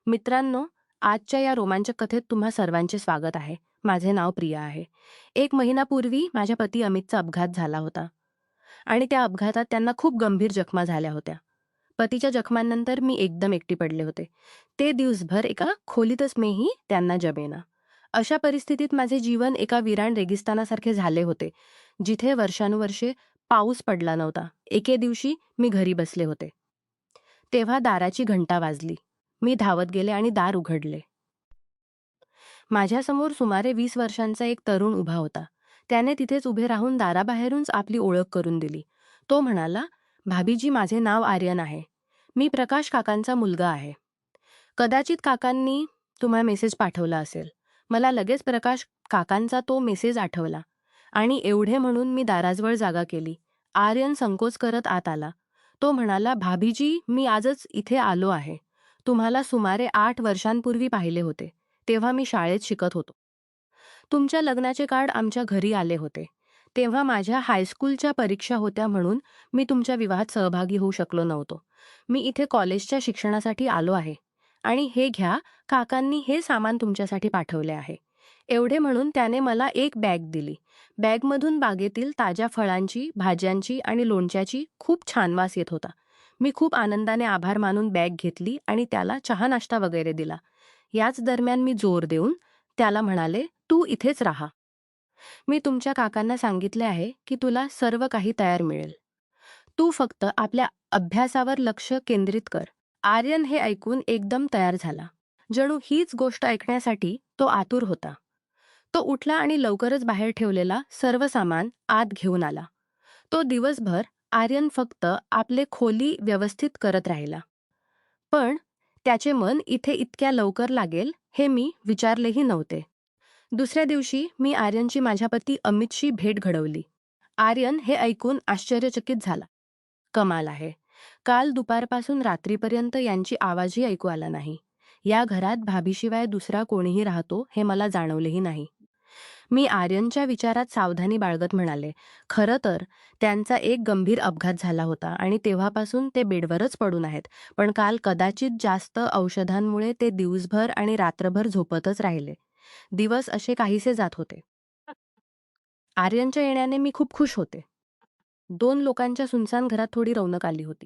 मित्रांनो, आजच्या या रोमांचक कथेत तुम्हा सर्वांचे स्वागत आहे. माझे नाव प्रिया आहे. 1 महिन्यापूर्वी माझ्या पती अमितचा अपघात झाला होता आणि त्या अपघातात त्यांना खूप गंभीर जखमा झाल्या होत्या. पतीच्या जखमांनंतर मी एकदम एकटी पडले होते. ते दिवसभर एका खोलीतच मीही त्यांना जमेना. अशा परिस्थितीत माझे जीवन एका विरान रेगिस्तानासारखे झाले होते, जिथे वर्षानुवर्षे पाऊस पडला नव्हता. एके दिवशी मी घरी बसले होते. तेव्हा दाराची घंटा वाजली. मी धावत गेले आणि दार उघडले. माझ्यासमोर सुमारे 20 वर्षांचा एक तरुण उभा होता. त्याने तिथेच उभे राहून दाराबाहेरूनच आपली ओळख करून दिली. तो म्हणाला, "भाभीजी, माझे नाव आर्यन आहे. मी प्रकाश काकांचा मुलगा आहे." कदाचित काकांनी तुम्हाला मेसेज पाठवला असेल. मला लगेच प्रकाश काकांचा तो मेसेज आठवला आणि एवढे म्हणून मी दाराजवळ जागा केली. आर्यन संकोच करत आत आला. तो म्हणाला, "भाभीजी, मी आजच इथे आलो आहे. तुम्हाला सुमारे 8 वर्षांपूर्वी पाहिले होते. तेव्हा मी शाळेत शिकत होतो. तुमच्या लग्नाचे कार्ड आमच्या घरी आले होते. तेव्हा माझ्या हायस्कूलच्या परीक्षा होत्या म्हणून मी तुमच्या विवाहात सहभागी होऊ शकलो नव्हतो. मी इथे कॉलेजच्या शिक्षणासाठी आलो आहे आणि हे घ्या, काकांनी हे सामान तुमच्यासाठी पाठवले आहे." एवढे म्हणून त्याने मला एक बॅग दिली. बॅगमधून बागेतील ताज्या फळांची, भाज्यांची आणि लोणच्याची खूप छान वास येत होता. मी खूप आनंदाने आभार मानून बॅग घेतली आणि त्याला चहा नाश्ता वगैरे दिला. याच दरम्यान मी जोर देऊन त्याला म्हणाले, "तू इथेच राहा. मी तुमच्या काकांना सांगितले आहे की तुला सर्व काही तयार मिळेल. तू फक्त आपल्या अभ्यासावर लक्ष केंद्रित कर." आर्यन हे ऐकून एकदम तयार झाला. जणू हीच गोष्ट ऐकण्यासाठी तो आतुर होता. तो उठला आणि लवकरच बाहेर ठेवलेला सर्व सामान आत घेऊन आला. तो दिवसभर आर्यन फक्त आपले खोली व्यवस्थित करत राहिला. पण त्याचे मन इथे इतक्या लवकर लागेल हे मी विचारलेही नव्हते. दुसऱ्या दिवशी मी आर्यनची माझ्या पती अमितशी भेट घडवली. आर्यन हे ऐकून आश्चर्यचकित झाला. कमाल आहे. काल दुपारपासून रात्रीपर्यंत यांची आवाजही ऐकू आला नाही. या घरात भाभीशिवाय दुसरा कोणीही राहतो हे मला जाणवलेही नाही. मी आर्यनच्या विचारात सावधानी बाळगत म्हणाले, "खरं तर त्यांचा एक गंभीर अपघात झाला होता आणि तेव्हापासून ते बेडवरच पडून आहेत. पण काल कदाचित जास्त औषधांमुळे ते दिवसभर आणि रात्रभर झोपतच राहिले." दिवस असे काहीसे जात होते. आर्यनच्या येण्याने मी खूप खुश होते. 2 लोकांच्या सुनसान घरात थोडी रौनक आली होती.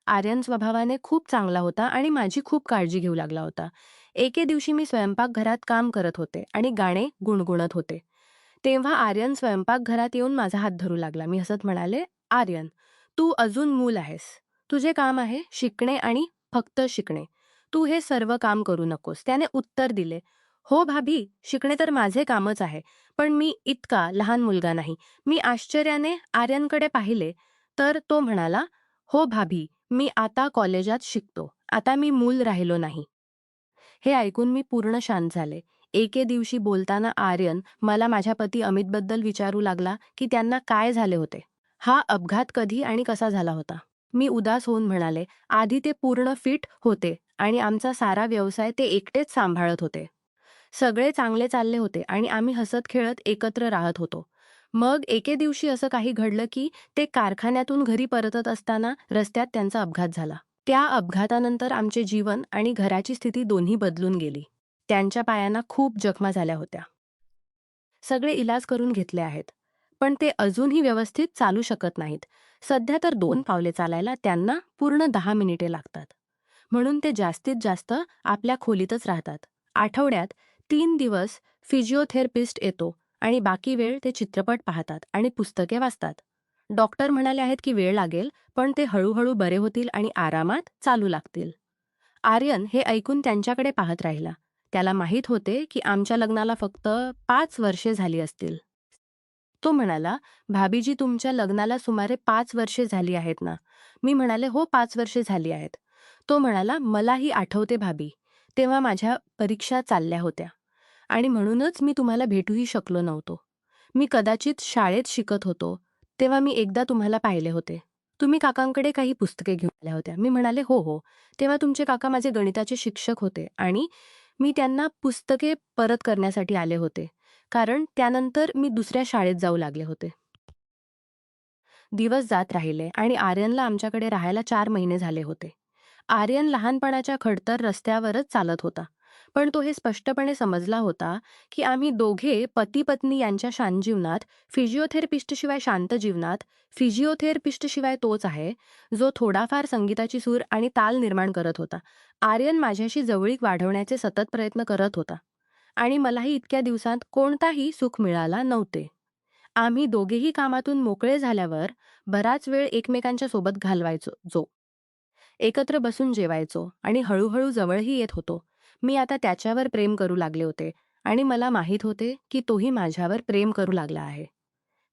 आर्यन स्वभावाने खूप चांगला होता आणि माझी खूप काळजी घेऊ लागला होता. एके दिवशी मी स्वयंपाकघरात काम करत होते आणि गाणे गुणगुणत होते. तेव्हा आर्यन स्वयंपाकघरात येऊन माझा हात धरू लागला. मी हसत म्हणाले, "आर्यन, तू अजून मूल आहेस. तुझे काम आहे शिकणे आणि फक्त शिकणे. तू हे सर्व काम करू नकोस." त्याने उत्तर दिले, "हो भाभी, शिकणे तर माझे कामच आहे. पण मी इतका लहान मुलगा नाही." मी आश्चर्याने आर्यनकडे पाहिले तर तो म्हणाला, "हो भाभी, मी आता कॉलेजात शिकतो. आता मी मूल राहिलो नाही." हे ऐकून मी पूर्ण शांत झाले. एके दिवशी बोलताना आर्यन मला माझ्या पती अमितबद्दल विचारू लागला की त्यांना काय झाले होते. हा अपघात कधी आणि कसा झाला होता. मी उदास होऊन म्हणाले, "आधी ते पूर्ण फिट होते आणि आमचा सारा व्यवसाय ते एकटेच सांभाळत होते. सगळे चांगले चालले होते आणि आम्ही हसत खेळत एकत्र राहत होतो. मग एके दिवशी असं काही घडलं की ते कारखान्यातून घरी परतत असताना रस्त्यात त्यांचा अपघात झाला. त्या अपघातानंतर आमचे जीवन आणि घराची स्थिती दोन्ही बदलून गेली. त्यांच्या पायांना खूप जखमा झाल्या होत्या. सगळे इलाज करून घेतले आहेत. पण ते अजूनही व्यवस्थित चालू शकत नाहीत. सध्या तर 2 पावले चालायला त्यांना पूर्ण 10 मिनिटे लागतात. म्हणून ते जास्तीत जास्त आपल्या खोलीतच राहतात. आठवड्यात 3 दिवस फिजिओथेरपिस्ट येतो आणि बाकी वेळ ते चित्रपट पाहतात आणि पुस्तके वाचतात. डॉक्टर म्हणाले आहेत की वेळ लागेल, पण ते हळूहळू बरे होतील आणि आरामात चालू लागतील. आर्यन हे ऐकून त्यांच्याकडे पाहत राहिला. त्याला माहीत होते की आमच्या लग्नाला फक्त 5 वर्षे झाली असतील. तो म्हणाला, "भाभीजी, तुमच्या लग्नाला सुमारे 5 वर्षे झाली आहेत ना?" मी म्हणाले, "हो, 5 वर्षे झाली आहेत." तो म्हणाला, "मलाही आठवते भाभी. तेव्हा माझ्या परीक्षा चालल्या होत्या आणि म्हणूनच मी तुम्हाला भेटूही शकलो नव्हतो. मी कदाचित शाळेत शिकत होतो. तेव्हा मी एकदा तुम्हाला पाहिले होते. तुम्ही काकांकडे काही पुस्तके घेऊन आल्या होत्या." मी म्हणाले, "हो, हो. तेव्हा तुमचे काका माझे गणिताचे शिक्षक होते आणि मी त्यांना पुस्तके परत करण्यासाठी आले होते. कारण त्यानंतर मी दुसऱ्या शाळेत जाऊ लागले होते." दिवस जात राहिले आणि आर्यनला आमच्याकडे राहायला 4 महिने झाले होते. आर्यन लहानपणाच्या खडतर रस्त्यावरच चालत होता. पण तो हे स्पष्टपणे समजला होता, की आम्ही दोघे पती-पत्नी यांच्या शांत जीवनात, फिजिओथेरपिस्टशिवाय शांत जीवनात, फिजिओथेरपिस्टशिवाय तोच आहे, जो थोडाफार संगीताची सूर आणि ताल निर्माण करत होता. आर्यन माझ्याशी जवळीक वाढवण्याचे सतत प्रयत्न करत होता आणि मलाही इतक्या दिवसांत कोणताही सुख मिळाला नव्हते. आम्ही दोघेही कामातून मोकळे झाल्यावर बराच वेळ एकमेकांच्या सोबत घालवायचो. एकत्र बसून जेवायचो आणि हळूहळू जवळही येत होतो. मी आता त्याच्यावर प्रेम करू लागले होते आणि मला माहीत होते की तोही माझ्यावर प्रेम करू लागला आहे.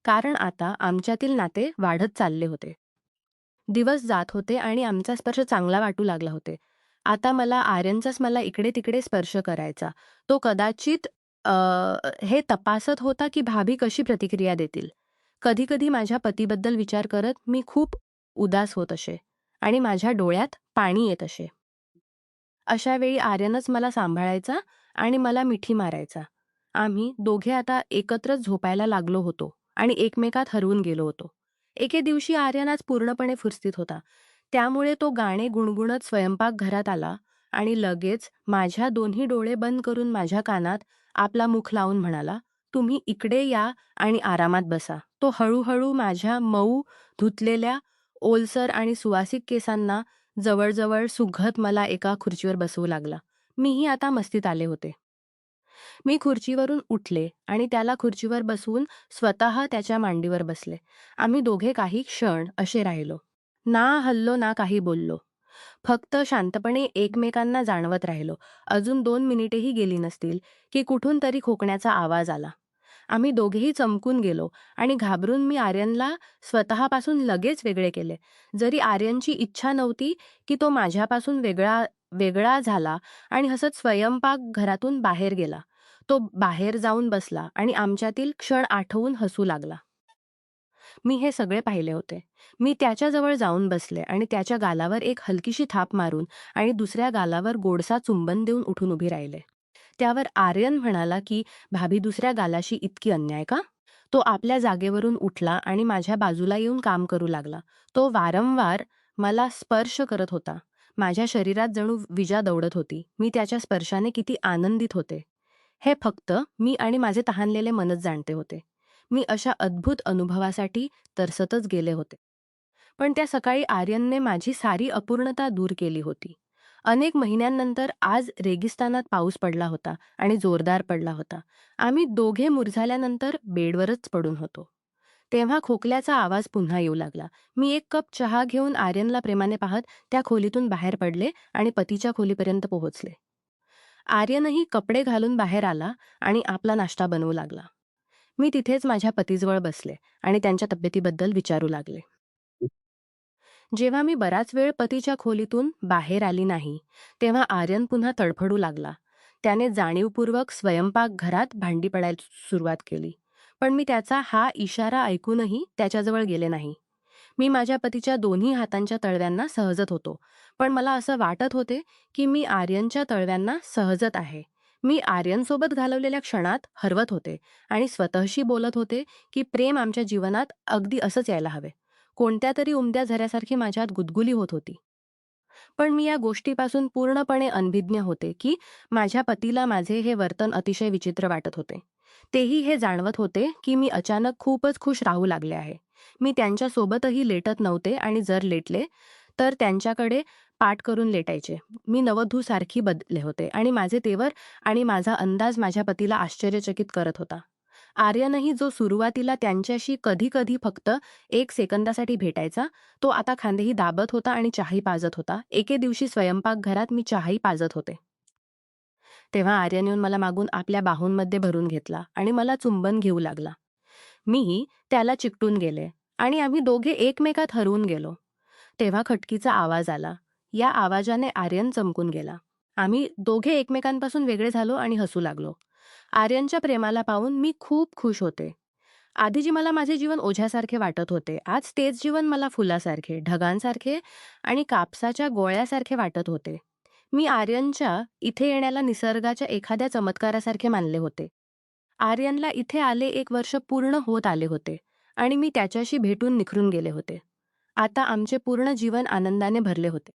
कारण आता आमच्यातील नाते वाढत चालले होते. दिवस जात होते आणि आमचा स्पर्श चांगला वाटू लागला होते. आता आर्यनचाच मला इकडे-तिकडे स्पर्श करायचा. तो कदाचित अ, हे तपासत होता की भाभी कशी प्रतिक्रिया देतील. कधी-कधी माझ्या पतीबद्दल विचार करत मी खूप उदास होत असे आणि माझ्या डोळ्यात पाणी येत असे. अशा वेळी आर्यनच मला सांभाळायचा आणि मला मिठी मारायचा. आम्ही दोघे आता एकत्रच झोपायला लागलो होतो आणि एकमेकात हरवून गेलो होतो. एके दिवशी आर्यन आज पूर्णपणे फुरस्तीत होता. त्यामुळे तो गाणे गुणगुणत स्वयंपाकघरात आला आणि लगेच माझ्या दोन्ही डोळे बंद करून माझ्या कानात आपला मुख लावून म्हणाला, "तुम्ही इकडे या आणि आरामात बसा." तो हळूहळू माझ्या मऊ, धुतलेल्या, ओलसर आणि सुवासिक केसांना जवळ-जवळ सुघत मला एका खुर्चीवर बसवू लागला. मीही आता मस्तीत आले होते. मी खुर्चीवरून उठले आणि त्याला खुर्चीवर बसवून स्वतः त्याच्या मांडीवर बसले. आम्ही दोघे काही क्षण असे राहिलो. ना हललो ना काही बोललो. फक्त शांतपणे एकमेकांना जाणवत राहिलो. अजून 2 मिनिटेही गेली नसतील, की कुठून तरी खोकण्याचा आवाज आला. आम्ही दोघेही चमकून गेलो आणि घाबरून मी आर्यनला स्वतःपासून लगेच वेगळे केले. जरी आर्यनची इच्छा नव्हती, की तो माझ्यापासून वेगळा वेगळा झाला आणि हसत स्वयंपाकघरातून बाहेर गेला. तो बाहेर जाऊन बसला आणि आमच्यातील क्षण आठवून हसू लागला. मी हे सगळे पाहिले होते. मी त्याच्याजवळ जाऊन बसले आणि त्याच्या गालावर एक हलकीशी थाप मारून आणि दुसऱ्या गालावर गोडसा चुंबन देऊन उठून उभी राहिले. त्यावर आर्यन म्हणाला की भाभी दुसऱ्या गालाशी इतकी अन्याय का? तो आपल्या जागेवरून उठला आणि माझ्या बाजूला येऊन काम करू लागला. तो वारंवार मला स्पर्श करत होता. माझ्या शरीरात जणू विजा दौडत होती. मी त्याच्या स्पर्शाने किती आनंदित होते. हे फक्त मी आणि माझे तहानलेले मनच जाणते होते. मी अशा अद्भुत अनुभवासाठी तरसतच गेले होते. पण त्या सकाळी आर्यनने माझी सारी अपूर्णता दूर केली होती. अनेक महिन्यांनंतर आज रेगिस्तानात पाऊस पडला होता आणि जोरदार पडला होता. आम्ही दोघे मुरझाल्यानंतर बेडवरच पडून होतो. तेव्हा खोकल्याचा आवाज पुन्हा येऊ लागला. मी एक कप चहा घेऊन आर्यनला प्रेमाने पाहत त्या खोलीतून बाहेर पडले आणि पतीच्या खोलीपर्यंत पोहोचले. आर्यनही कपडे घालून बाहेर आला आणि आपला नाश्ता बनवू लागला. मी तिथेच माझ्या पतीजवळ बसले आणि त्यांच्या तब्येतीबद्दल विचारू लागले. जेव्हा मी बराच वेळ पतीच्या खोलीतून बाहेर आली नाही, तेव्हा आर्यन पुन्हा तडफडू लागला. त्याने जाणीवपूर्वक स्वयंपाकघरात भांडी पडायला सुरुवात केली. पण मी त्याचा हा इशारा ऐकूनही त्याच्याजवळ गेले नाही. मी माझ्या पतीच्या दोन्ही हातांच्या तळव्यांना सहजत होतो. पण मला असं वाटत होते, की मी आर्यनच्या तळव्यांना सहजत आहे. मी आर्यनसोबत घालवलेल्या क्षणात हरवत होते आणि स्वतःशी बोलत होते, की प्रेम आमच्या जीवनात अगदी असंच यायला हवे. कोणत्यातरी उमद्या झऱ्यासारखी माझ्या आत गुदगुली होत होती. पण मी या गोष्टीपासून पूर्णपणे अनभिज्ञ होते, की माझ्या पतीला माझे हे वर्तन अतिशय विचित्र वाटत होते. तेही हे जाणवत होते, की मी अचानक खूपच खुश राहू लागले आहे. मी त्यांच्यासोबतही लेटत नव्हते आणि जर लेटले, तर त्यांच्याकडे पाठ करून लेटायचे. मी नववधूसारखी बदलले होते आणि माझे तेवर आणि माझा अंदाज माझ्या पतीला आश्चर्यचकित करत होता. आर्यनही जो सुरुवातीला त्यांच्याशी कधी-कधी फक्त 1 सेकंदासाठी भेटायचा, तो आता खांदेही दाबत होता आणि चहाही पाजत होता. एके दिवशी स्वयंपाकघरात मी चहाही पाजत होते. तेव्हा आर्यन येऊन मला मागून आपल्या बाहूंमध्ये भरून घेतला आणि मला चुंबन घेऊ लागला. मीही त्याला चिकटून गेले आणि आम्ही दोघे एकमेकात हरवून गेलो. तेव्हा खटकीचा आवाज आला. या आवाजाने आर्यन चमकून गेला. आम्ही दोघे एकमेकांपासून वेगळे झालो आणि हसू लागलो. आर्यनच्या प्रेमाला पाहून मी खूप खुश होते. आधी मला माझे जीवन ओझ्यासारखे वाटत होते, आज तेच जीवन मला फुलासारखे, ढगांसारखे आणि कापसाच्या गोळ्यासारखे वाटत होते. मी आर्यनच्या इथे येण्याला निसर्गाच्या एखाद्या चमत्कारासारखे मानले होते. आर्यनला इथे आले 1 वर्ष पूर्ण होत आले होते आणि मी त्याच्याशी भेटून निखरून गेले होते. आता आमचे पूर्ण जीवन आनंदाने भरले होते.